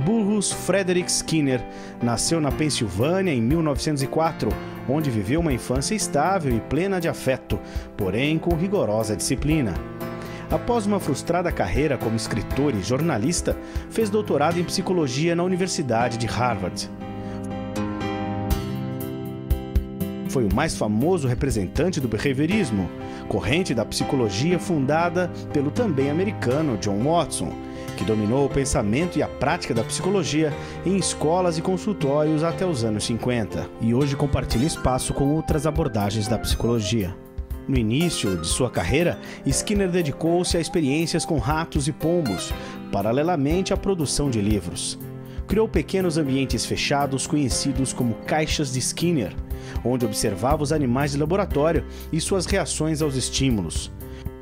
Burrus Frederick Skinner nasceu na Pensilvânia em 1904, onde viveu uma infância estável e plena de afeto, porém com rigorosa disciplina. Após uma frustrada carreira como escritor e jornalista, fez doutorado em psicologia na Universidade de Harvard. Foi o mais famoso representante do behaviorismo, corrente da psicologia fundada pelo também americano John Watson, que dominou o pensamento e a prática da psicologia em escolas e consultórios até os anos 50, e hoje compartilha espaço com outras abordagens da psicologia. No início de sua carreira, Skinner dedicou-se a experiências com ratos e pombos, paralelamente à produção de livros. Criou pequenos ambientes fechados conhecidos como caixas de Skinner, onde observava os animais de laboratório e suas reações aos estímulos.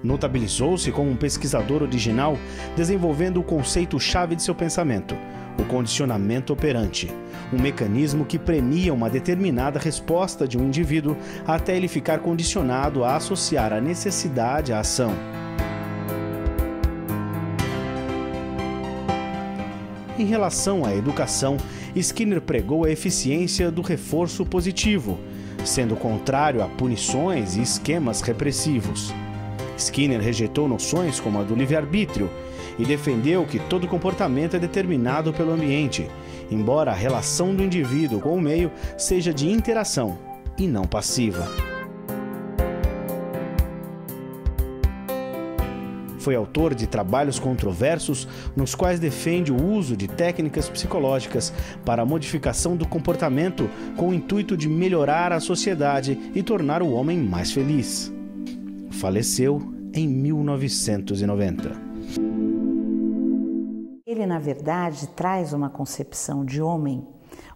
Notabilizou-se como um pesquisador original, desenvolvendo o conceito-chave de seu pensamento, o condicionamento operante, um mecanismo que premia uma determinada resposta de um indivíduo até ele ficar condicionado a associar a necessidade à ação. Em relação à educação, Skinner pregou a eficiência do reforço positivo, sendo contrário a punições e esquemas repressivos. Skinner rejeitou noções como a do livre-arbítrio e defendeu que todo comportamento é determinado pelo ambiente, embora a relação do indivíduo com o meio seja de interação e não passiva. Foi autor de trabalhos controversos nos quais defende o uso de técnicas psicológicas para a modificação do comportamento com o intuito de melhorar a sociedade e tornar o homem mais feliz. Faleceu em 1990. Ele, na verdade, traz uma concepção de homem,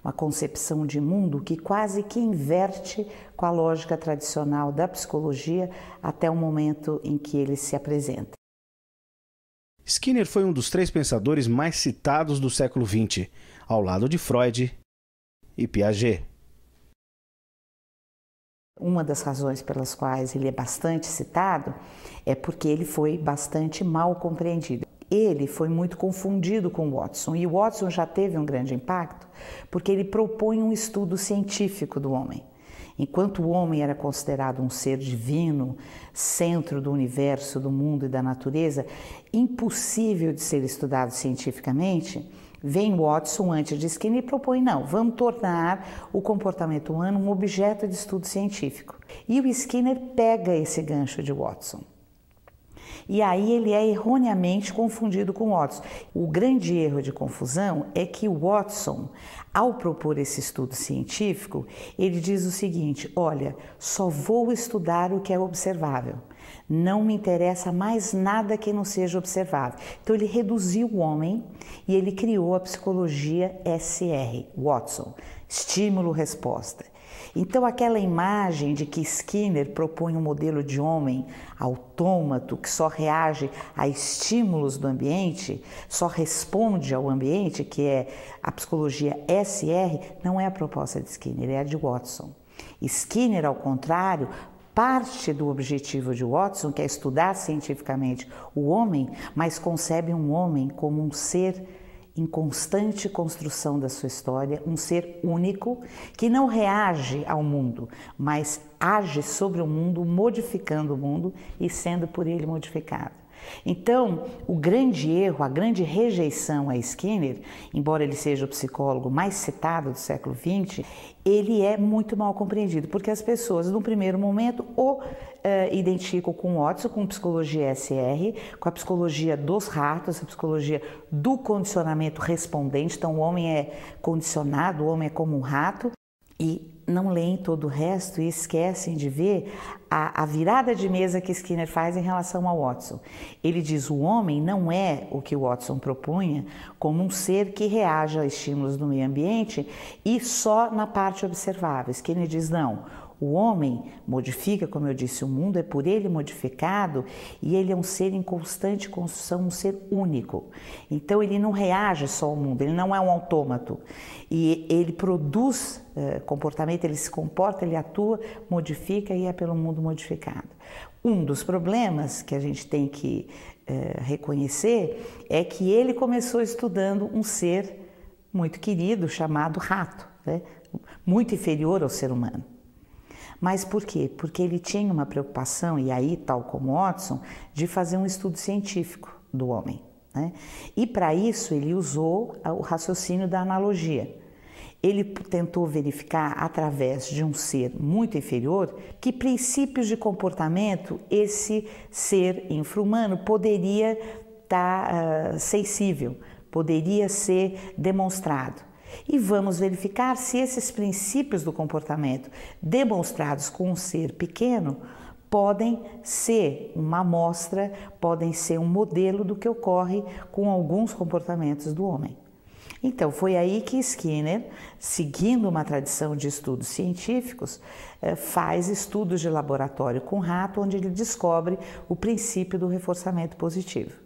uma concepção de mundo que quase que inverte com a lógica tradicional da psicologia até o momento em que ele se apresenta. Skinner foi um dos 3 pensadores mais citados do século XX, ao lado de Freud e Piaget. Uma das razões pelas quais ele é bastante citado é porque ele foi bastante mal compreendido. Ele foi muito confundido com Watson, e o Watson já teve um grande impacto porque ele propõe um estudo científico do homem. Enquanto o homem era considerado um ser divino, centro do universo, do mundo e da natureza, impossível de ser estudado cientificamente, vem Watson antes de Skinner e propõe, não, vamos tornar o comportamento humano um objeto de estudo científico. E o Skinner pega esse gancho de Watson. E aí ele é erroneamente confundido com Watson. O grande erro de confusão é que o Watson, ao propor esse estudo científico, ele diz o seguinte, olha, só vou estudar o que é observável. Não me interessa mais nada que não seja observável. Então ele reduziu o homem e ele criou a psicologia SR, Watson, estímulo-resposta. Então aquela imagem de que Skinner propõe um modelo de homem autômato que só reage a estímulos do ambiente, só responde ao ambiente, que é a psicologia SR, não é a proposta de Skinner, é a de Watson. Skinner, ao contrário, parte do objetivo de Watson, que é estudar cientificamente o homem, mas concebe um homem como um ser em constante construção da sua história, um ser único que não reage ao mundo, mas age sobre o mundo, modificando o mundo e sendo por ele modificado. Então, o grande erro, a grande rejeição a Skinner, embora ele seja o psicólogo mais citado do século XX, ele é muito mal compreendido, porque as pessoas, no primeiro momento, o identificam com Watson, com psicologia SR, com a psicologia dos ratos, a psicologia do condicionamento respondente. Então, o homem é condicionado, o homem é como um rato, e não leem todo o resto e esquecem de ver a virada de mesa que Skinner faz em relação ao Watson. Ele diz o homem não é o que o Watson propunha como um ser que reage a estímulos do meio ambiente e só na parte observável. Skinner diz não, o homem modifica, como eu disse, o mundo é por ele modificado e ele é um ser em constante construção, um ser único. Então ele não reage só ao mundo, ele não é um autômato. E ele produz comportamento, ele se comporta, ele atua, modifica e é pelo mundo modificado. Um dos problemas que a gente tem que reconhecer é que ele começou estudando um ser muito querido chamado rato, né? Muito inferior ao ser humano. Mas por quê? Porque ele tinha uma preocupação, e aí, tal como Watson, de fazer um estudo científico do homem, né? E para isso ele usou o raciocínio da analogia. Ele tentou verificar, através de um ser muito inferior, que princípios de comportamento esse ser infra-humano poderia estar sensível, poderia ser demonstrado. E vamos verificar se esses princípios do comportamento demonstrados com um ser pequeno podem ser uma amostra, podem ser um modelo do que ocorre com alguns comportamentos do homem. Então, foi aí que Skinner, seguindo uma tradição de estudos científicos, faz estudos de laboratório com rato, onde ele descobre o princípio do reforçamento positivo.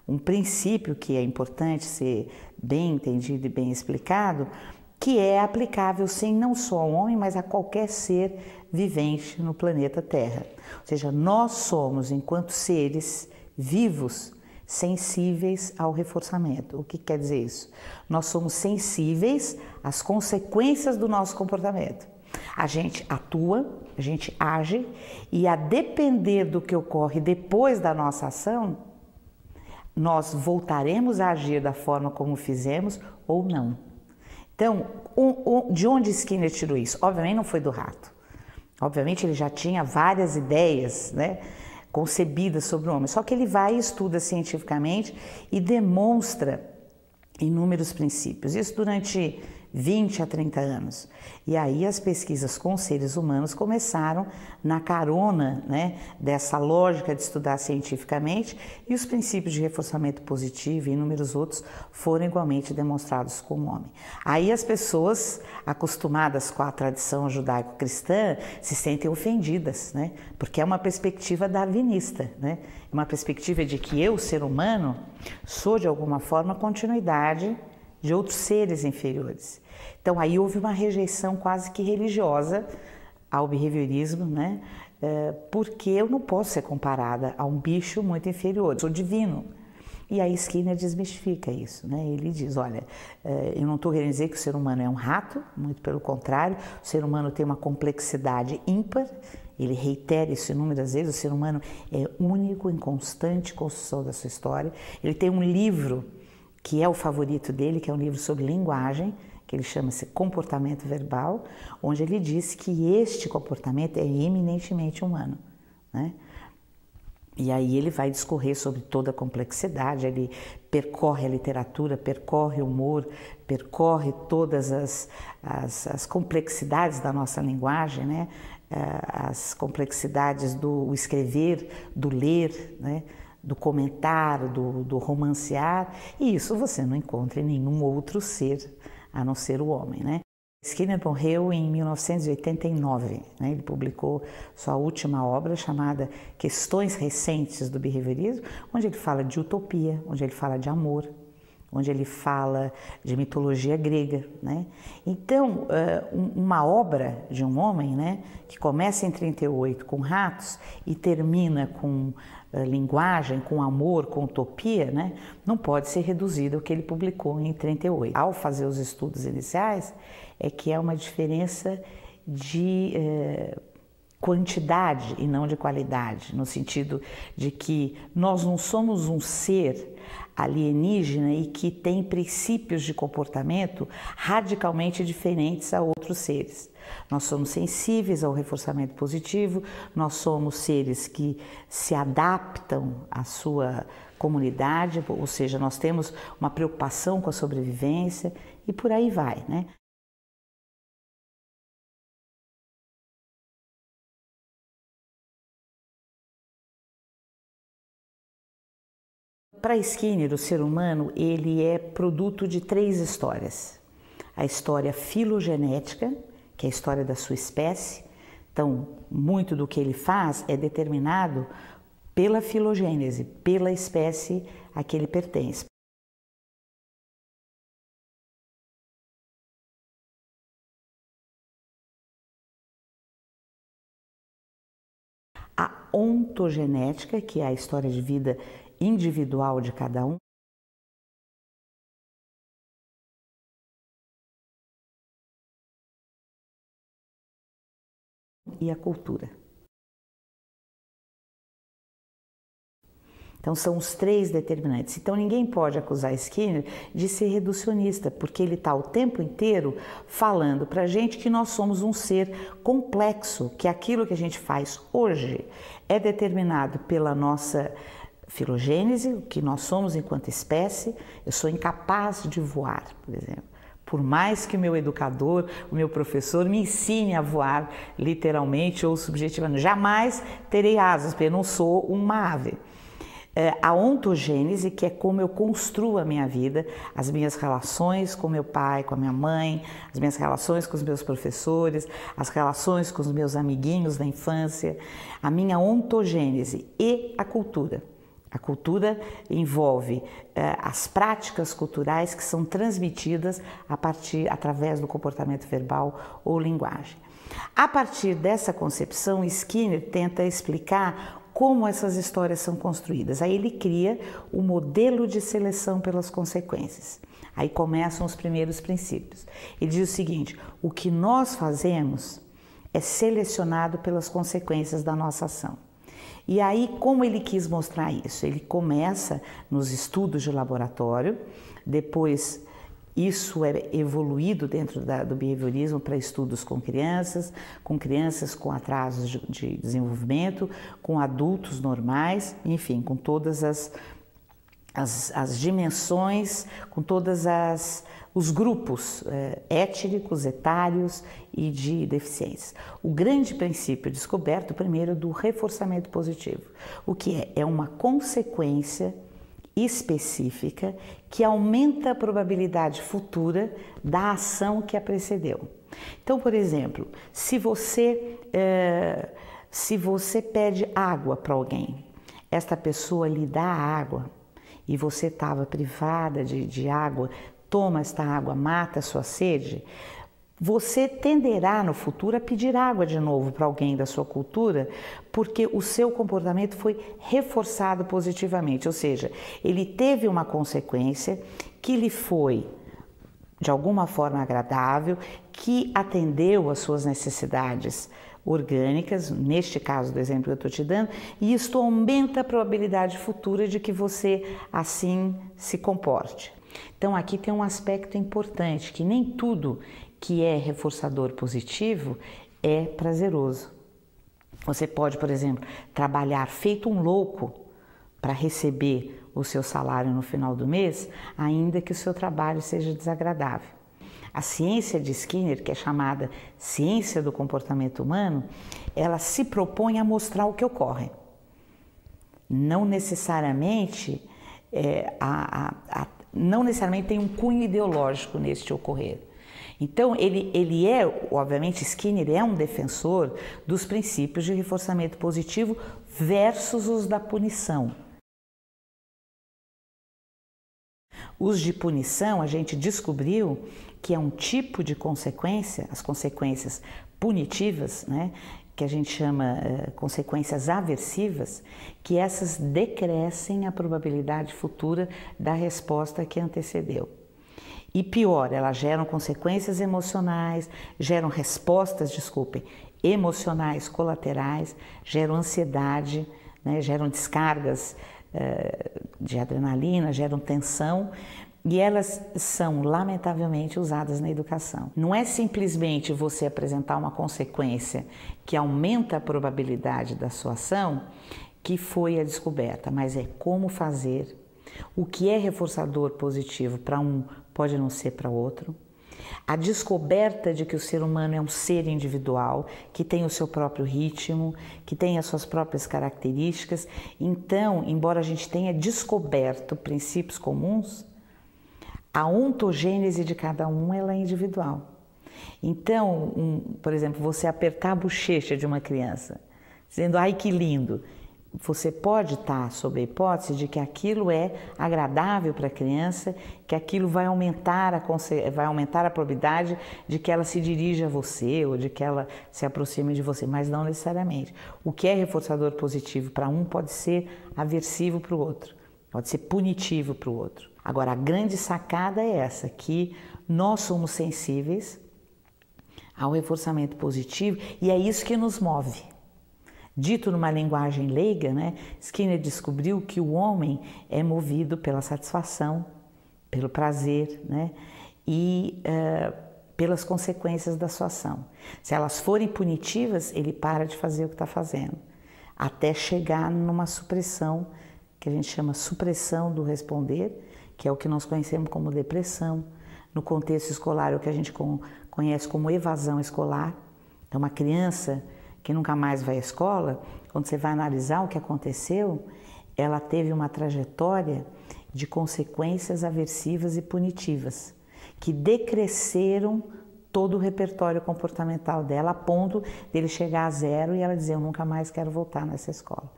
Um princípio que é importante ser bem entendido e bem explicado, que é aplicável sim não só ao homem, mas a qualquer ser vivente no planeta Terra. Ou seja, nós somos, enquanto seres vivos, sensíveis ao reforçamento. O que quer dizer isso? Nós somos sensíveis às consequências do nosso comportamento. A gente atua, a gente age, e a depender do que ocorre depois da nossa ação, nós voltaremos a agir da forma como fizemos ou não. Então, de onde Skinner tirou isso? Obviamente não foi do rato. Obviamente ele já tinha várias ideias, né, concebidas sobre o homem, só que ele vai e estuda cientificamente e demonstra inúmeros princípios. Isso durante 20 a 30 anos. E aí as pesquisas com seres humanos começaram na carona, né, dessa lógica de estudar cientificamente, e os princípios de reforçamento positivo e inúmeros outros foram igualmente demonstrados com o homem. Aí as pessoas acostumadas com a tradição judaico-cristã se sentem ofendidas, né, porque é uma perspectiva darwinista, né, uma perspectiva de que eu, ser humano, sou de alguma forma continuidade de outros seres inferiores. Então aí houve uma rejeição quase que religiosa ao behaviorismo, né? Porque eu não posso ser comparada a um bicho muito inferior, eu sou divino. E aí Skinner desmistifica isso, né? Ele diz, olha, eu não estou querendo dizer que o ser humano é um rato, muito pelo contrário, o ser humano tem uma complexidade ímpar, ele reitera isso inúmeras vezes, o ser humano é único em constante construção da sua história. Ele tem um livro que é o favorito dele, que é um livro sobre linguagem, que ele chama-se Comportamento Verbal, onde ele diz que este comportamento é eminentemente humano, né? E aí ele vai discorrer sobre toda a complexidade, ele percorre a literatura, percorre o humor, percorre todas as complexidades da nossa linguagem, né? As complexidades do escrever, do ler, né? Do comentar, do romancear, e isso você não encontra em nenhum outro ser, a não ser o homem, né? Skinner morreu em 1989, né? Ele publicou sua última obra chamada Questões Recentes do Behaviorismo, onde ele fala de utopia, onde ele fala de amor, onde ele fala de mitologia grega, né? Então, uma obra de um homem, né, que começa em 38 com ratos e termina com linguagem, com amor, com utopia, né, não pode ser reduzida ao que ele publicou em 38. Ao fazer os estudos iniciais, é que é uma diferença de quantidade e não de qualidade, no sentido de que nós não somos um ser alienígena e que tem princípios de comportamento radicalmente diferentes a outros seres. Nós somos sensíveis ao reforçamento positivo, nós somos seres que se adaptam à sua comunidade, ou seja, nós temos uma preocupação com a sobrevivência e por aí vai, né? Para Skinner, o ser humano ele é produto de três histórias. A história filogenética, que é a história da sua espécie. Então, muito do que ele faz é determinado pela filogênese, pela espécie a que ele pertence. ontogenética, que é a história de vida individual de cada um, e a cultura. Então são os 3 determinantes. Então ninguém pode acusar Skinner de ser reducionista, porque ele está o tempo inteiro falando para a gente que nós somos um ser complexo, que aquilo que a gente faz hoje é determinado pela nossa filogênese, o que nós somos enquanto espécie. Eu sou incapaz de voar, por exemplo. Por mais que o meu educador, o meu professor me ensine a voar literalmente ou subjetivamente, jamais terei asas, porque eu não sou uma ave. A ontogênese, que é como eu construo a minha vida, as minhas relações com meu pai, com a minha mãe, as minhas relações com os meus professores, as relações com os meus amiguinhos da infância, a minha ontogênese e a cultura. A cultura envolve as práticas culturais que são transmitidas através do comportamento verbal ou linguagem. A partir dessa concepção, Skinner tenta explicar como essas histórias são construídas. Aí ele cria o modelo de seleção pelas consequências. Aí começam os primeiros princípios. Ele diz o seguinte: o que nós fazemos é selecionado pelas consequências da nossa ação. E aí, como ele quis mostrar isso? Ele começa nos estudos de laboratório, depois isso é evoluído dentro do behaviorismo para estudos com crianças com atrasos de desenvolvimento, com adultos normais, enfim, com todas as dimensões, com todos os grupos étnicos, etários e de deficiências. O grande princípio descoberto, primeiro, do reforçamento positivo, o que é uma consequência específica que aumenta a probabilidade futura da ação que a precedeu. Então, por exemplo, se você pede água para alguém, esta pessoa lhe dá água e você estava privada de água, toma esta água, mata a sua sede, você tenderá no futuro a pedir água de novo para alguém da sua cultura, porque o seu comportamento foi reforçado positivamente, ou seja, ele teve uma consequência que lhe foi de alguma forma agradável, que atendeu às suas necessidades orgânicas, neste caso do exemplo que eu estou te dando, e isto aumenta a probabilidade futura de que você assim se comporte. Então aqui tem um aspecto importante, que nem tudo que é reforçador positivo é prazeroso. Você pode, por exemplo, trabalhar feito um louco para receber o seu salário no final do mês, ainda que o seu trabalho seja desagradável. A ciência de Skinner, que é chamada ciência do comportamento humano, ela se propõe a mostrar o que ocorre. Não necessariamente, não necessariamente tem um cunho ideológico neste ocorrer. Então, ele é, obviamente, Skinner é um defensor dos princípios de reforçamento positivo versus os da punição. Os de punição, a gente descobriu que é um tipo de consequência, as consequências punitivas, né, que a gente chama consequências aversivas, que essas decrescem a probabilidade futura da resposta que antecedeu. E pior, elas geram consequências emocionais, geram respostas, emocionais colaterais, geram ansiedade, né, geram descargas de adrenalina, geram tensão, e elas são lamentavelmente usadas na educação. Não é simplesmente você apresentar uma consequência que aumenta a probabilidade da sua ação que foi a descoberta, mas é como fazer. O que é reforçador positivo para um pode não ser para outro. A descoberta de que o ser humano é um ser individual, que tem o seu próprio ritmo, que tem as suas próprias características. Então, embora a gente tenha descoberto princípios comuns, a ontogênese de cada um ela é individual. Então, por exemplo, você apertar a bochecha de uma criança, dizendo, ai que lindo, você pode estar sob a hipótese de que aquilo é agradável para a criança, que aquilo vai aumentar a probabilidade de que ela se dirija a você ou de que ela se aproxime de você, mas não necessariamente. O que é reforçador positivo para um pode ser aversivo para o outro, pode ser punitivo para o outro. Agora, a grande sacada é essa, que nós somos sensíveis ao reforçamento positivo e é isso que nos move. Dito numa linguagem leiga, né, Skinner descobriu que o homem é movido pela satisfação, pelo prazer, né, e pelas consequências da sua ação. Se elas forem punitivas, ele para de fazer o que está fazendo, até chegar numa supressão, que a gente chama supressão do responder, que é o que nós conhecemos como depressão. No contexto escolar, é o que a gente conhece como evasão escolar. Então, uma criança que nunca mais vai à escola, quando você vai analisar o que aconteceu, ela teve uma trajetória de consequências aversivas e punitivas, que decresceram todo o repertório comportamental dela, a ponto dele chegar a 0 e ela dizer, eu nunca mais quero voltar nessa escola.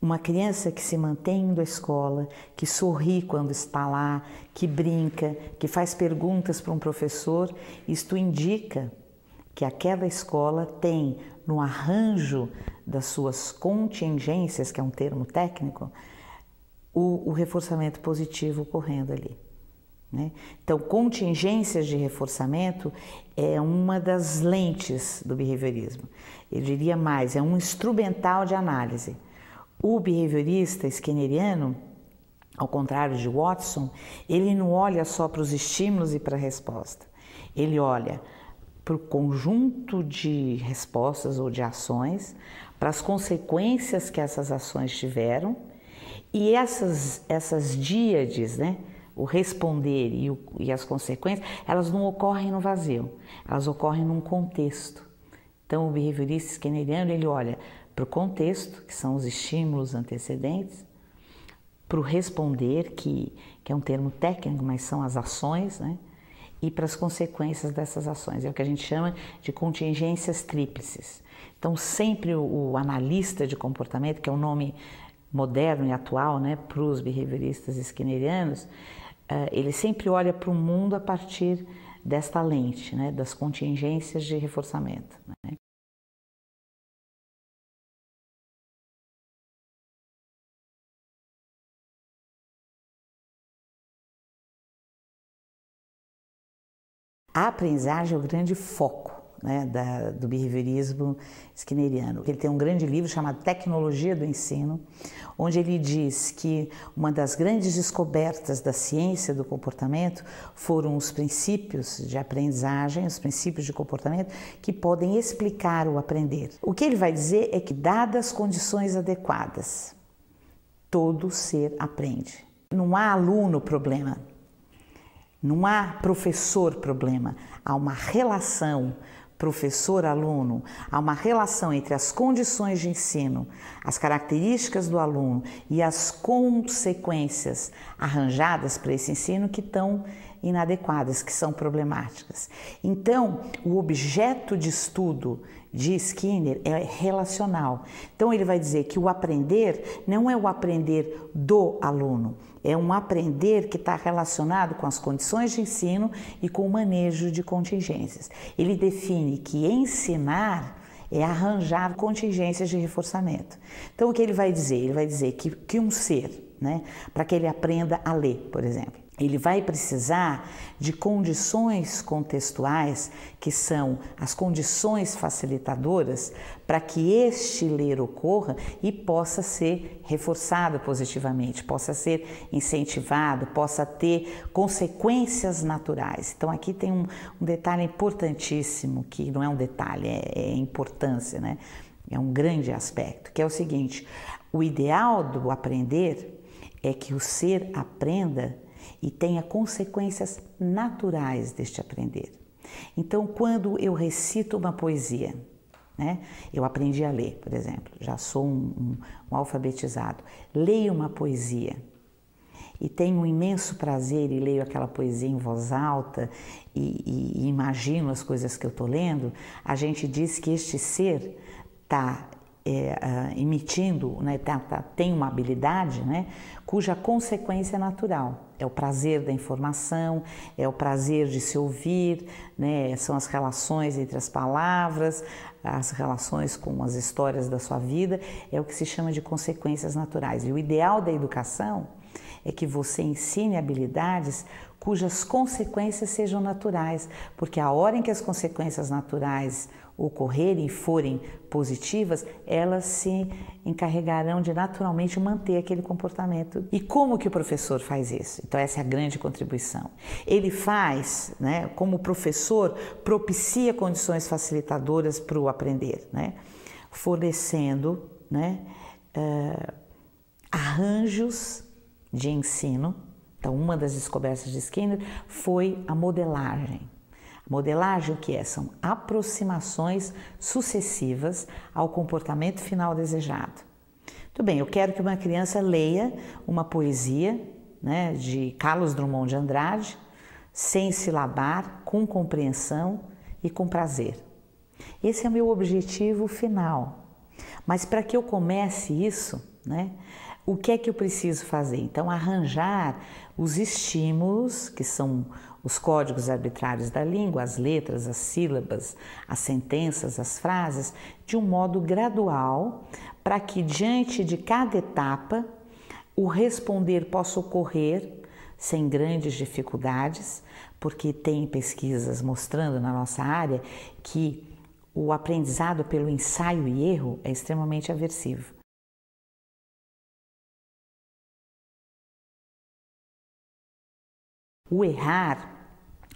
Uma criança que se mantém indo à escola, que sorri quando está lá, que brinca, que faz perguntas para um professor, isto indica que aquela escola tem no arranjo das suas contingências, que é um termo técnico, o reforçamento positivo ocorrendo ali, né? Então, contingências de reforçamento é uma das lentes do behaviorismo. Eu diria mais, é um instrumental de análise. O behaviorista skinneriano, ao contrário de Watson, ele não olha só para os estímulos e para a resposta. Ele olha para o conjunto de respostas ou de ações, para as consequências que essas ações tiveram, e essas díades, né, o responder e as consequências, elas não ocorrem no vazio, elas ocorrem num contexto. Então, o behaviorista skinneriano, ele olha para o contexto, que são os estímulos antecedentes, para o responder, que é um termo técnico, mas são as ações, né? E para as consequências dessas ações. É o que a gente chama de contingências tríplices. Então, sempre o analista de comportamento, que é um nome moderno e atual, né, para os behavioristas skinnerianos, ele sempre olha para o mundo a partir desta lente, né, das contingências de reforçamento, né? A aprendizagem é o grande foco, né, do behaviorismo skinneriano. Ele tem um grande livro chamado Tecnologia do Ensino, onde ele diz que uma das grandes descobertas da ciência do comportamento foram os princípios de aprendizagem, os princípios de comportamento que podem explicar o aprender. O que ele vai dizer é que, dadas as condições adequadas, todo ser aprende. Não há aluno problema. Não há professor problema, há uma relação professor-aluno, há uma relação entre as condições de ensino, as características do aluno e as consequências arranjadas para esse ensino que estão inadequadas, que são problemáticas. Então, o objeto de estudo de Skinner é relacional. Então, ele vai dizer que o aprender não é o aprender do aluno, é um aprender que está relacionado com as condições de ensino e com o manejo de contingências. Ele define que ensinar é arranjar contingências de reforçamento. Então, o que ele vai dizer? Ele vai dizer que um ser, né, para que ele aprenda a ler, por exemplo, ele vai precisar de condições contextuais, que são as condições facilitadoras para que este ler ocorra e possa ser reforçado positivamente, possa ser incentivado, possa ter consequências naturais. Então, aqui tem um detalhe importantíssimo, que não é um detalhe, é importância, né? É um grande aspecto, que é o seguinte: o ideal do aprender é que o ser aprenda e tenha consequências naturais deste aprender. Então, quando eu recito uma poesia, né, eu aprendi a ler, por exemplo, já sou um alfabetizado, leio uma poesia e tenho um imenso prazer e leio aquela poesia em voz alta e imagino as coisas que eu estou lendo, a gente diz que este ser está emitindo, né, tem uma habilidade, né, cuja consequência é natural. É o prazer da informação, é o prazer de se ouvir, né, são as relações entre as palavras, as relações com as histórias da sua vida, é o que se chama de consequências naturais. E o ideal da educação é que você ensine habilidades cujas consequências sejam naturais, porque a hora em que as consequências naturais ocorrerem e forem positivas, elas se encarregarão de naturalmente manter aquele comportamento. E como que o professor faz isso? Então essa é a grande contribuição. Ele faz, né, como professor, propicia condições facilitadoras para o aprender, né, fornecendo, né, arranjos de ensino. Então, uma das descobertas de Skinner foi a modelagem. Modelagem, o que é? São aproximações sucessivas ao comportamento final desejado. Muito bem, eu quero que uma criança leia uma poesia, né, de Carlos Drummond de Andrade, sem silabar, com compreensão e com prazer. Esse é o meu objetivo final. Mas para que eu comece isso, né, o que é que eu preciso fazer? Então, arranjar os estímulos, que são os códigos arbitrários da língua, as letras, as sílabas, as sentenças, as frases, de um modo gradual, para que diante de cada etapa o responder possa ocorrer sem grandes dificuldades, porque tem pesquisas mostrando na nossa área que o aprendizado pelo ensaio e erro é extremamente aversivo. O errar,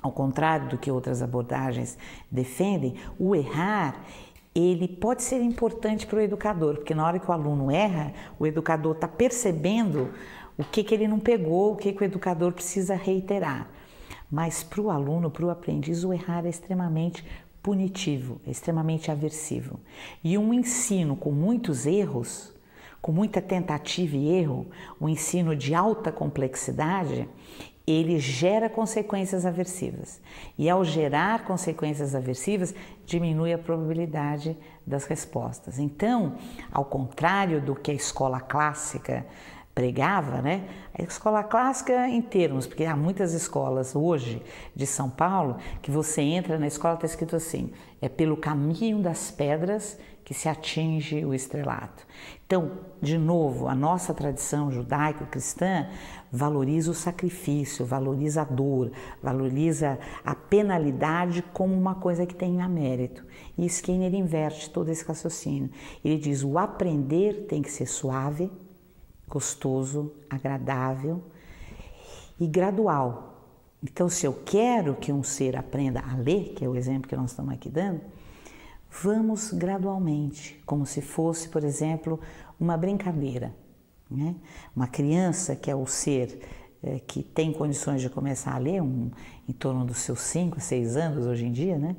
ao contrário do que outras abordagens defendem, o errar, ele pode ser importante para o educador, porque na hora que o aluno erra, o educador está percebendo o que ele não pegou, o que o educador precisa reiterar. Mas para o aluno, para o aprendiz, o errar é extremamente punitivo, é extremamente aversivo. E um ensino com muitos erros, com muita tentativa e erro, um ensino de alta complexidade, ele gera consequências aversivas. E ao gerar consequências aversivas, diminui a probabilidade das respostas. Então, ao contrário do que a escola clássica pregava, né? A escola clássica em termos, porque há muitas escolas hoje de São Paulo que você entra na escola, está escrito assim, é pelo caminho das pedras que se atinge o estrelato. Então, de novo, a nossa tradição judaico-cristã valoriza o sacrifício, valoriza a dor, valoriza a penalidade como uma coisa que tem mérito. E Skinner inverte todo esse raciocínio. Ele diz, o aprender tem que ser suave, gostoso, agradável e gradual. Então, se eu quero que um ser aprenda a ler, que é o exemplo que nós estamos aqui dando, vamos gradualmente, como se fosse, por exemplo, uma brincadeira, né? Uma criança que é o ser que tem condições de começar a ler, em torno dos seus 5, 6 anos hoje em dia, né?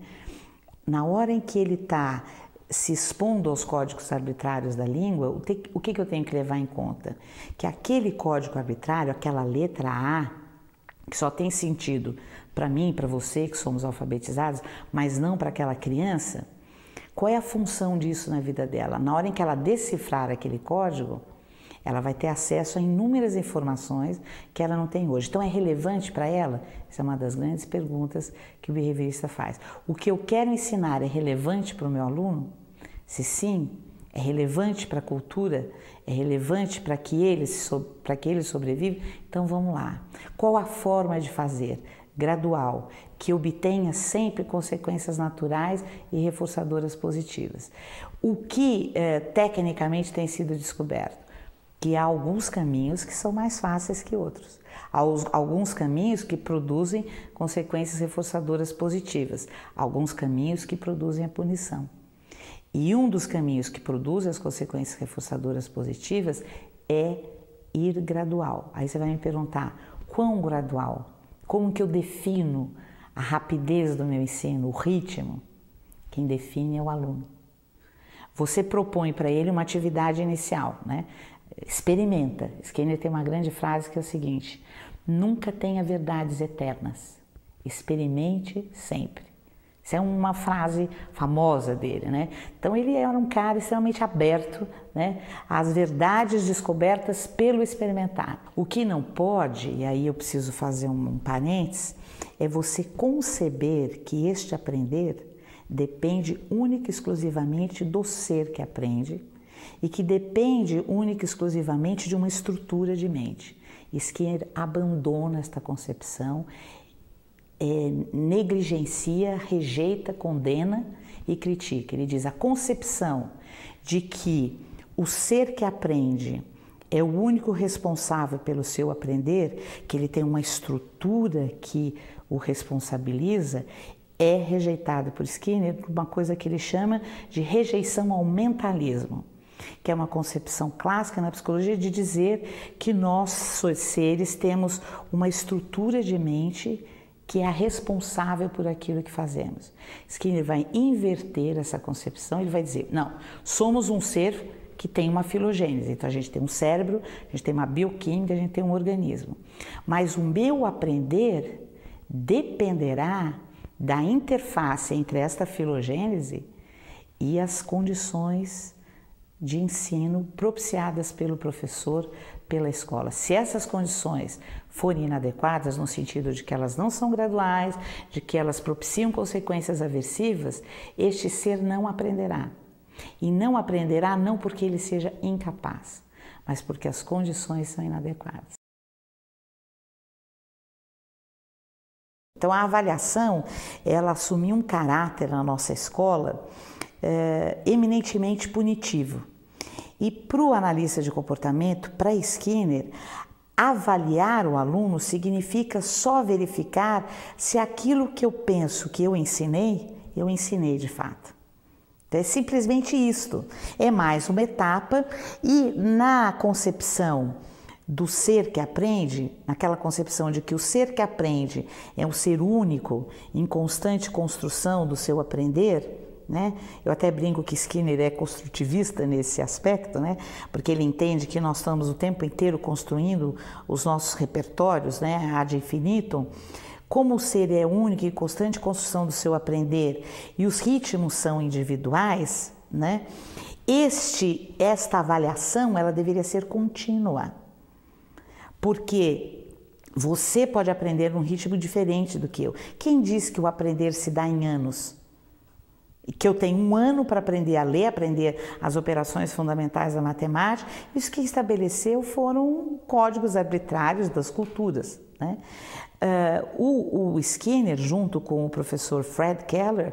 Na hora em que ele está se expondo aos códigos arbitrários da língua, o que eu tenho que levar em conta? Que aquele código arbitrário, aquela letra A, que só tem sentido para mim, para você que somos alfabetizados, mas não para aquela criança, qual é a função disso na vida dela? Na hora em que ela decifrar aquele código, ela vai ter acesso a inúmeras informações que ela não tem hoje. Então, é relevante para ela? Essa é uma das grandes perguntas que o behaviorista faz. O que eu quero ensinar é relevante para o meu aluno? Se sim, é relevante para a cultura? É relevante para que ele sobreviva? Então, vamos lá. Qual a forma de fazer? Gradual, que obtenha sempre consequências naturais e reforçadoras positivas. O que tecnicamente tem sido descoberto? Que há alguns caminhos que são mais fáceis que outros. Há alguns caminhos que produzem consequências reforçadoras positivas, alguns caminhos que produzem a punição. E um dos caminhos que produzem as consequências reforçadoras positivas é ir gradual. Aí você vai me perguntar, quão gradual? Como que eu defino a rapidez do meu ensino, o ritmo? Quem define é o aluno. Você propõe para ele uma atividade inicial, né? Experimenta. Skinner tem uma grande frase que é o seguinte, nunca tenha verdades eternas, experimente sempre. Isso é uma frase famosa dele, né? Então ele era um cara extremamente aberto, né, às verdades descobertas pelo experimentar. O que não pode, e aí eu preciso fazer um parênteses, é você conceber que este aprender depende única e exclusivamente do ser que aprende e que depende única e exclusivamente de uma estrutura de mente. Skinner abandona esta concepção, negligencia, rejeita, condena e critica. Ele diz: a concepção de que o ser que aprende é o único responsável pelo seu aprender, que ele tem uma estrutura que o responsabiliza, é rejeitada por Skinner por uma coisa que ele chama de rejeição ao mentalismo, que é uma concepção clássica na psicologia de dizer que nós, seres, temos uma estrutura de mente que é a responsável por aquilo que fazemos. Skinner vai inverter essa concepção, ele vai dizer: não, somos um ser que tem uma filogênese, então a gente tem um cérebro, a gente tem uma bioquímica, a gente tem um organismo. Mas o meu aprender dependerá da interface entre esta filogênese e as condições de ensino propiciadas pelo professor, pela escola. Se essas condições forem inadequadas, no sentido de que elas não são graduais, de que elas propiciam consequências aversivas, este ser não aprenderá. E não aprenderá não porque ele seja incapaz, mas porque as condições são inadequadas. Então a avaliação, ela assumiu um caráter na nossa escola eminentemente punitivo. E para o analista de comportamento, para Skinner, avaliar o aluno significa só verificar se aquilo que eu penso que eu ensinei de fato. Então, é simplesmente isto. É mais uma etapa e na concepção do ser que aprende, naquela concepção de que o ser que aprende é um ser único, em constante construção do seu aprender, né? Eu até brinco que Skinner é construtivista nesse aspecto, né? Porque ele entende que nós estamos o tempo inteiro construindo os nossos repertórios, né? Ad infinitum. Como o ser é único e constante construção do seu aprender e os ritmos são individuais, né? Esta avaliação ela deveria ser contínua, porque você pode aprender num ritmo diferente do que eu. Quem diz que o aprender se dá em anos? Que eu tenho um ano para aprender a ler, aprender as operações fundamentais da matemática. Isso que estabeleceu foram códigos arbitrários das culturas, né? O Skinner, junto com o professor Fred Keller,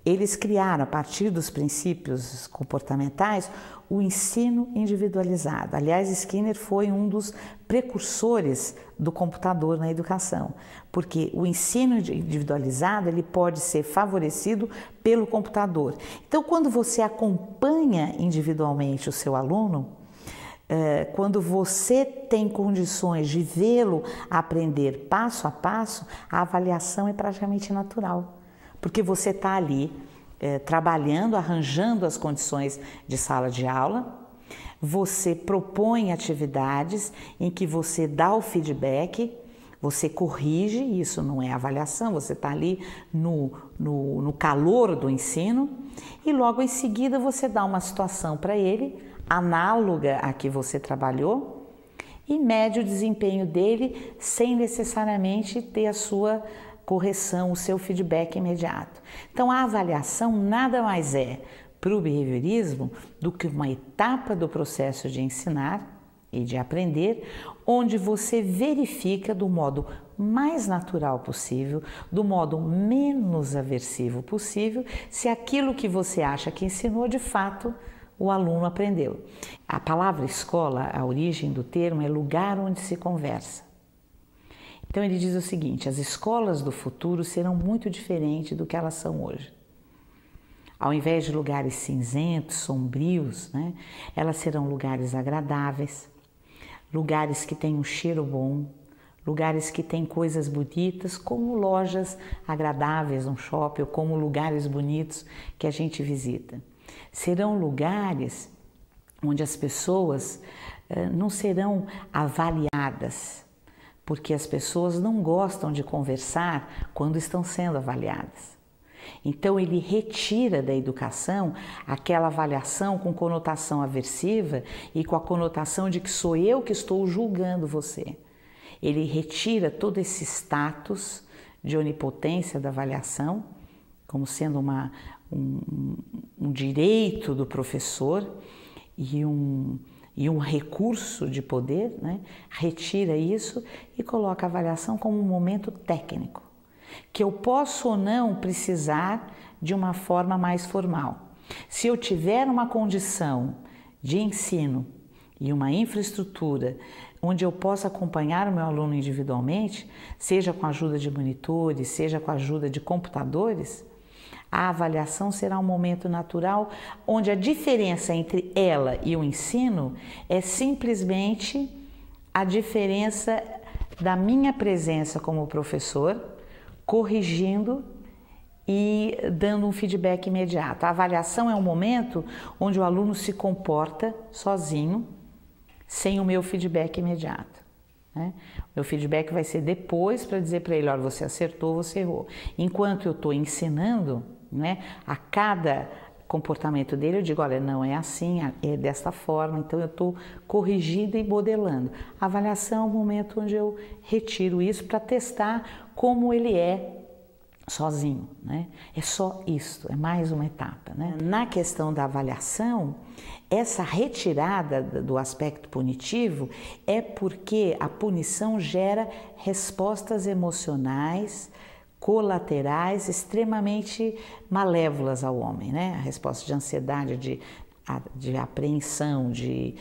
eles criaram, a partir dos princípios comportamentais, o ensino individualizado. Aliás, Skinner foi um dos precursores do computador na educação, porque o ensino individualizado ele pode ser favorecido pelo computador. Então, quando você acompanha individualmente o seu aluno, quando você tem condições de vê-lo aprender passo a passo, a avaliação é praticamente natural, porque você está ali trabalhando, arranjando as condições de sala de aula, você propõe atividades em que você dá o feedback, você corrige, isso não é avaliação, você está ali no calor do ensino e logo em seguida você dá uma situação para ele, análoga à que você trabalhou e mede o desempenho dele sem necessariamente ter a sua correção, o seu feedback imediato. Então a avaliação nada mais é para o behaviorismo do que uma etapa do processo de ensinar e de aprender, onde você verifica do modo mais natural possível, do modo menos aversivo possível, se aquilo que você acha que ensinou de fato o aluno aprendeu. A palavra escola, a origem do termo é lugar onde se conversa. Então ele diz o seguinte: as escolas do futuro serão muito diferentes do que elas são hoje. Ao invés de lugares cinzentos, sombrios, né, elas serão lugares agradáveis, lugares que têm um cheiro bom, lugares que têm coisas bonitas, como lojas agradáveis no shopping ou como lugares bonitos que a gente visita. Serão lugares onde as pessoas não serão avaliadas, porque as pessoas não gostam de conversar quando estão sendo avaliadas. Então ele retira da educação aquela avaliação com conotação aversiva e com a conotação de que sou eu que estou julgando você. Ele retira todo esse status de onipotência da avaliação, como sendo um direito do professor e um recurso de poder, né? Retira isso e coloca a avaliação como um momento técnico, que eu posso ou não precisar de uma forma mais formal. Se eu tiver uma condição de ensino e uma infraestrutura onde eu possa acompanhar o meu aluno individualmente, seja com a ajuda de monitores, seja com a ajuda de computadores, a avaliação será um momento natural onde a diferença entre ela e o ensino é simplesmente a diferença da minha presença como professor, corrigindo e dando um feedback imediato. A avaliação é um momento onde o aluno se comporta sozinho, sem o meu feedback imediato, né? O meu feedback vai ser depois para dizer para ele, olha, você acertou, você errou. Enquanto eu estou ensinando, né, a cada comportamento dele, eu digo, olha, não é assim, é desta forma, então eu estou corrigindo e modelando. A avaliação é o momento onde eu retiro isso para testar como ele é sozinho, né? É só isso, é mais uma etapa, né? Na questão da avaliação, essa retirada do aspecto punitivo é porque a punição gera respostas emocionais colaterais extremamente malévolas ao homem, né? A resposta de ansiedade, de apreensão, de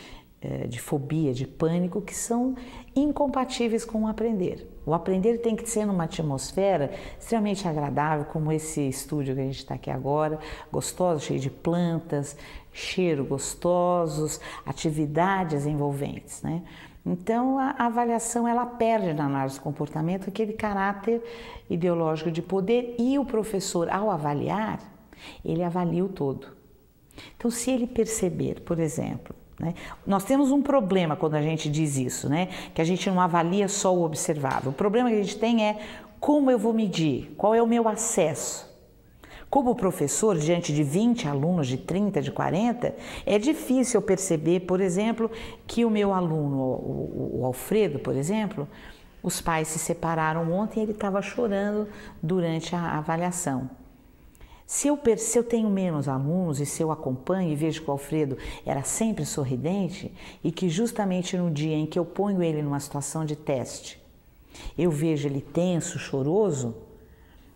fobia, de pânico, que são incompatíveis com o aprender. O aprender tem que ser numa atmosfera extremamente agradável, como esse estúdio que a gente está aqui agora, gostoso, cheio de plantas, cheiro gostosos, atividades envolventes, né? Então, a avaliação, ela perde na análise do comportamento aquele caráter ideológico de poder e o professor, ao avaliar, ele avalia o todo. Então, se ele perceber, por exemplo, né, nós temos um problema quando a gente diz isso, né, que a gente não avalia só o observável. O problema que a gente tem é como eu vou medir, qual é o meu acesso. Como professor, diante de 20 alunos, de 30, de 40, é difícil eu perceber, por exemplo, que o meu aluno, o Alfredo, por exemplo, os pais se separaram ontem e ele estava chorando durante a avaliação. Se eu tenho menos alunos e se eu acompanho e vejo que o Alfredo era sempre sorridente e que justamente no dia em que eu ponho ele numa situação de teste, eu vejo ele tenso, choroso,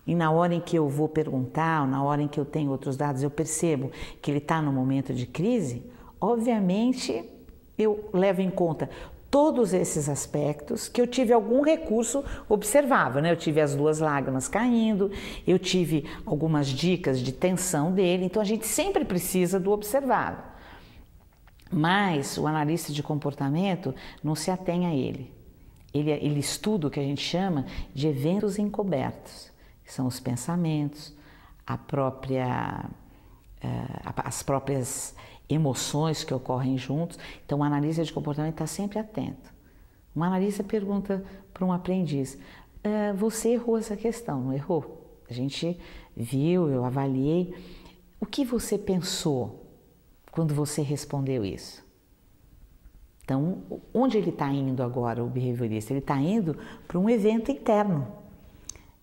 e na hora em que eu vou perguntar, ou na hora em que eu tenho outros dados, eu percebo que ele está no momento de crise, obviamente eu levo em conta todos esses aspectos que eu tive algum recurso observável, né? Eu tive as 2 lágrimas caindo, eu tive algumas dicas de tensão dele, então a gente sempre precisa do observável. Mas o analista de comportamento não se atém a ele. Ele estuda o que a gente chama de eventos encobertos, que são os pensamentos, as próprias emoções que ocorrem juntos. Então, o analista de comportamento está sempre atento. Um analista pergunta para um aprendiz, você errou essa questão, não errou? A gente viu, eu avaliei. O que você pensou quando você respondeu isso? Então, onde ele está indo agora, o behaviorista? Ele está indo para um evento interno,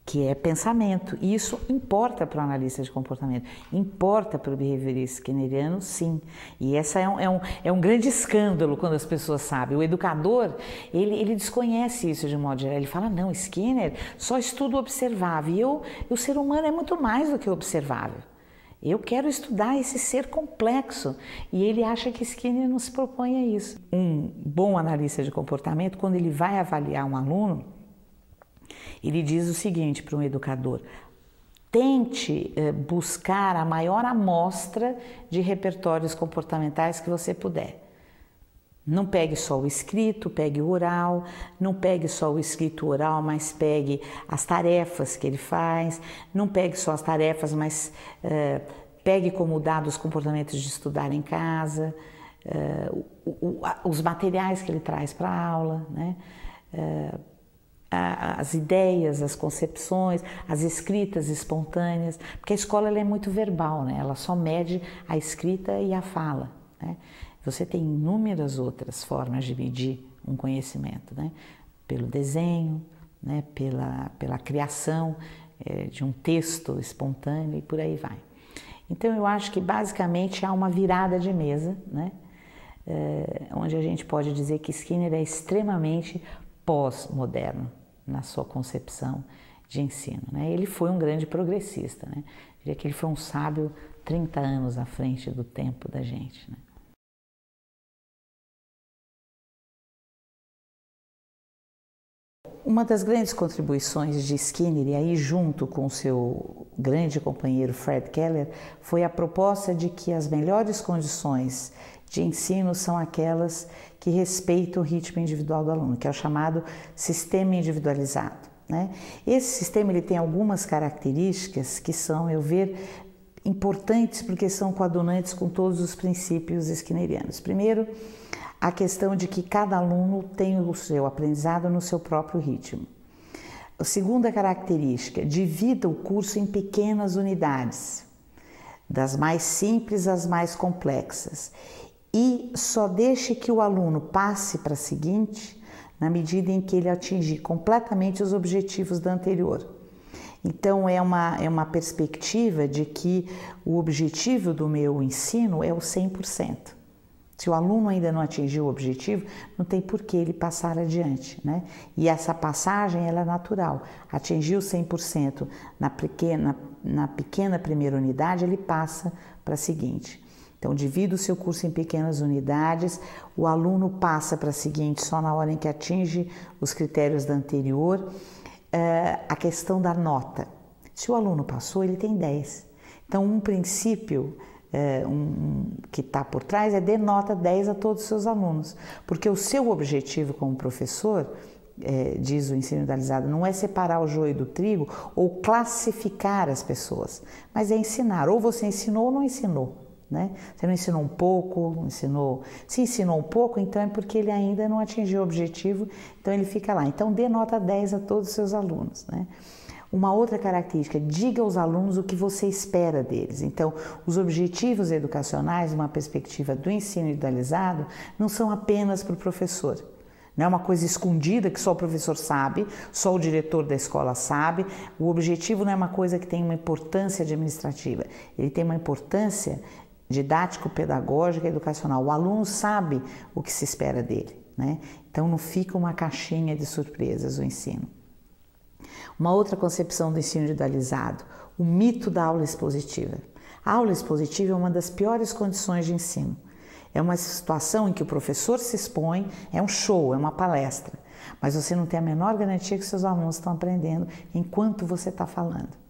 que é pensamento. E isso importa para o analista de comportamento, importa para o behaviorista skinneriano, sim. E essa é um grande escândalo quando as pessoas sabem. O educador, ele desconhece isso de modo geral. Ele fala, não, Skinner só estuda o observável. E o ser humano é muito mais do que o observável. Eu quero estudar esse ser complexo. E ele acha que Skinner não se propõe a isso. Um bom analista de comportamento, quando ele vai avaliar um aluno, ele diz o seguinte para um educador, tente buscar a maior amostra de repertórios comportamentais que você puder. Não pegue só o escrito, pegue o oral, não pegue só o escrito oral, mas pegue as tarefas que ele faz, não pegue só as tarefas, mas pegue como dado os comportamentos de estudar em casa, os materiais que ele traz para a aula, né? as ideias, as concepções, as escritas espontâneas, porque a escola ela é muito verbal, né? Ela só mede a escrita e a fala, né? Você tem inúmeras outras formas de medir um conhecimento, né? Pelo desenho, né? Pela criação de um texto espontâneo e por aí vai. Então eu acho que basicamente há uma virada de mesa, né? Onde a gente pode dizer que Skinner é extremamente pós-moderno na sua concepção de ensino, né? Ele foi um grande progressista, né? Eu diria que ele foi um sábio 30 anos à frente do tempo da gente, né? Uma das grandes contribuições de Skinner, e aí junto com o seu grande companheiro Fred Keller, foi a proposta de que as melhores condições de ensino são aquelas que respeitam o ritmo individual do aluno, que é o chamado sistema individualizado, né? Esse sistema ele tem algumas características que são, eu ver, importantes porque são coadunantes com todos os princípios skinnerianos. Primeiro, a questão de que cada aluno tem o seu aprendizado no seu próprio ritmo. A segunda característica, divida o curso em pequenas unidades, das mais simples às mais complexas, e só deixe que o aluno passe para a seguinte na medida em que ele atingir completamente os objetivos da anterior. Então é uma perspectiva de que o objetivo do meu ensino é o 100%. Se o aluno ainda não atingiu o objetivo, não tem por que ele passar adiante, né? E essa passagem ela é natural. Atingiu 100% na pequena primeira unidade, ele passa para a seguinte. Então, divida o seu curso em pequenas unidades, o aluno passa para a seguinte só na hora em que atinge os critérios da anterior. A questão da nota. Se o aluno passou, ele tem 10. Então, um princípio que está por trás é dê nota 10 a todos os seus alunos, porque o seu objetivo como professor, diz o ensino idealizado, não é separar o joio do trigo ou classificar as pessoas, mas é ensinar, ou você ensinou ou não ensinou, né? Você não ensinou um pouco, se ensinou um pouco, então é porque ele ainda não atingiu o objetivo, então ele fica lá. Então dê nota 10 a todos os seus alunos, né? Uma outra característica, diga aos alunos o que você espera deles. Então, os objetivos educacionais, uma perspectiva do ensino idealizado, não são apenas para o professor. Não é uma coisa escondida que só o professor sabe, só o diretor da escola sabe. O objetivo não é uma coisa que tem uma importância administrativa, ele tem uma importância didático-pedagógica e educacional. O aluno sabe o que se espera dele, né? Então, não fica uma caixinha de surpresas o ensino. Uma outra concepção do ensino individualizado, o mito da aula expositiva. A aula expositiva é uma das piores condições de ensino. É uma situação em que o professor se expõe, é um show, é uma palestra, mas você não tem a menor garantia que seus alunos estão aprendendo enquanto você está falando.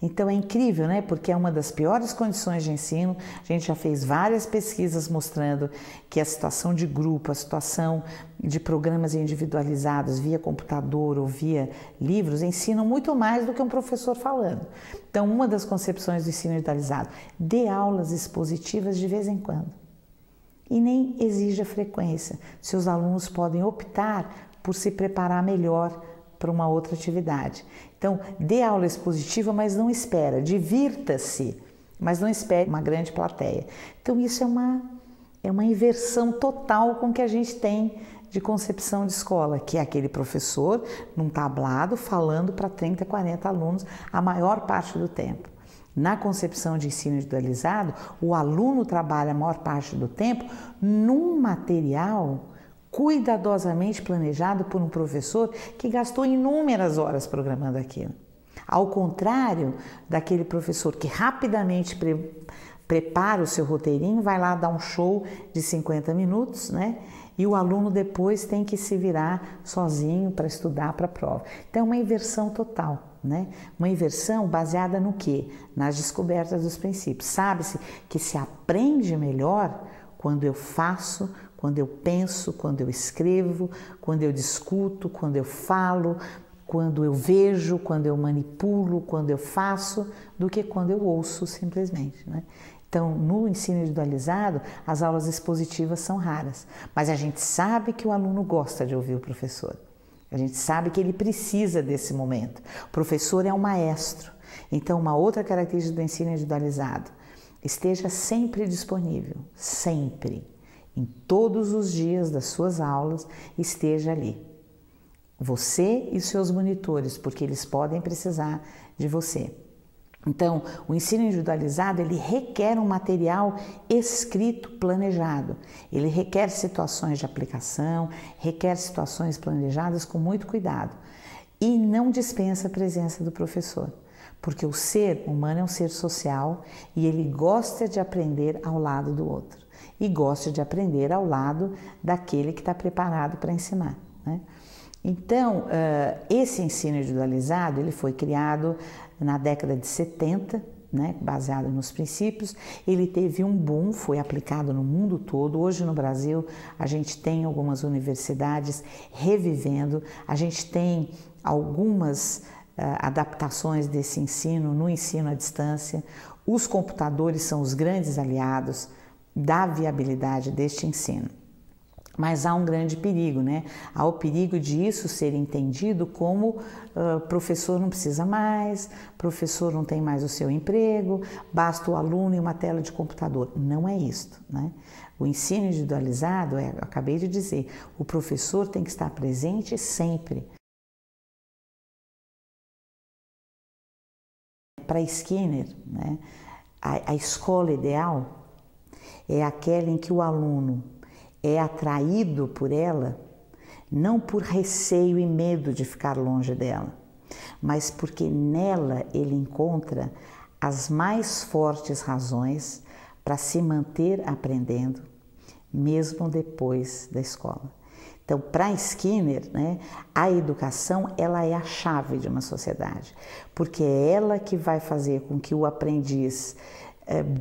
Então é incrível, né? Porque é uma das piores condições de ensino. A gente já fez várias pesquisas mostrando que a situação de grupo, a situação de programas individualizados via computador ou via livros ensinam muito mais do que um professor falando. Então, uma das concepções do ensino individualizado, dê aulas expositivas de vez em quando. E nem exija frequência. Seus alunos podem optar por se preparar melhor para uma outra atividade. Então, dê aula expositiva, mas não espera, divirta-se, mas não espere uma grande plateia. Então, isso é uma inversão total com o que a gente tem de concepção de escola, que é aquele professor num tablado falando para 30, 40 alunos a maior parte do tempo. Na concepção de ensino individualizado, o aluno trabalha a maior parte do tempo num material cuidadosamente planejado por um professor que gastou inúmeras horas programando aquilo. Ao contrário daquele professor que rapidamente prepara o seu roteirinho, vai lá dar um show de 50 minutos, né? E o aluno depois tem que se virar sozinho para estudar para a prova. Então é uma inversão total, né? Uma inversão baseada no quê? Nas descobertas dos princípios. Sabe-se que se aprende melhor quando eu faço, quando eu penso, quando eu escrevo, quando eu discuto, quando eu falo, quando eu vejo, quando eu manipulo, quando eu faço, do que quando eu ouço simplesmente, né? Então, no ensino individualizado, as aulas expositivas são raras, mas a gente sabe que o aluno gosta de ouvir o professor. A gente sabe que ele precisa desse momento. O professor é um maestro. Então, uma outra característica do ensino individualizado: esteja sempre disponível, sempre, em todos os dias das suas aulas, esteja ali. Você e seus monitores, porque eles podem precisar de você. Então, o ensino individualizado, ele requer um material escrito, planejado. Ele requer situações de aplicação, requer situações planejadas com muito cuidado. E não dispensa a presença do professor, porque o ser humano é um ser social e ele gosta de aprender ao lado do outro. E gosta de aprender ao lado daquele que está preparado para ensinar, né? Então, esse ensino individualizado, ele foi criado na década de 70, né, baseado nos princípios. Ele teve um boom, foi aplicado no mundo todo. Hoje no Brasil a gente tem algumas universidades revivendo, a gente tem algumas adaptações desse ensino no ensino à distância. Os computadores são os grandes aliados da viabilidade deste ensino. Mas há um grande perigo, né? Há o perigo de isso ser entendido como professor não precisa mais, professor não tem mais o seu emprego, basta o aluno e uma tela de computador. Não é isto, né? O ensino individualizado, eu acabei de dizer, o professor tem que estar presente sempre. Para Skinner, né, a escola ideal é aquela em que o aluno é atraído por ela, não por receio e medo de ficar longe dela, mas porque nela ele encontra as mais fortes razões para se manter aprendendo, mesmo depois da escola. Então, para Skinner, né, a educação, ela é a chave de uma sociedade, porque é ela que vai fazer com que o aprendiz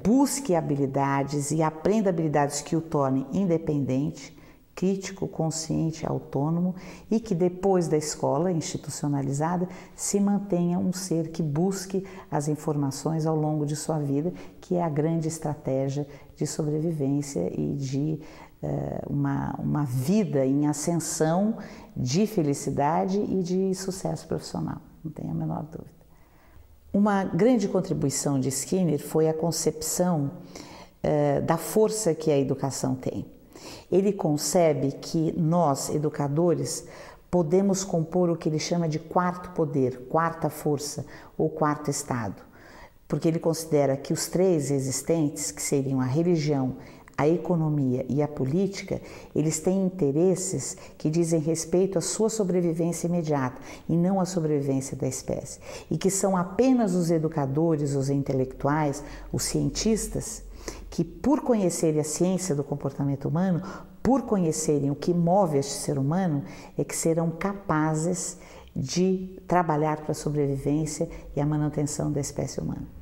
busque habilidades e aprenda habilidades que o tornem independente, crítico, consciente, autônomo, e que depois da escola institucionalizada se mantenha um ser que busque as informações ao longo de sua vida, que é a grande estratégia de sobrevivência e de uma vida em ascensão de felicidade e de sucesso profissional, não tenho a menor dúvida. Uma grande contribuição de Skinner foi a concepção da força que a educação tem. Ele concebe que nós, educadores, podemos compor o que ele chama de quarto poder, quarta força ou quarto estado, porque ele considera que os três existentes, que seriam a religião, a economia e a política, eles têm interesses que dizem respeito à sua sobrevivência imediata e não à sobrevivência da espécie. E que são apenas os educadores, os intelectuais, os cientistas, que por conhecerem a ciência do comportamento humano, por conhecerem o que move este ser humano, é que serão capazes de trabalhar para a sobrevivência e a manutenção da espécie humana.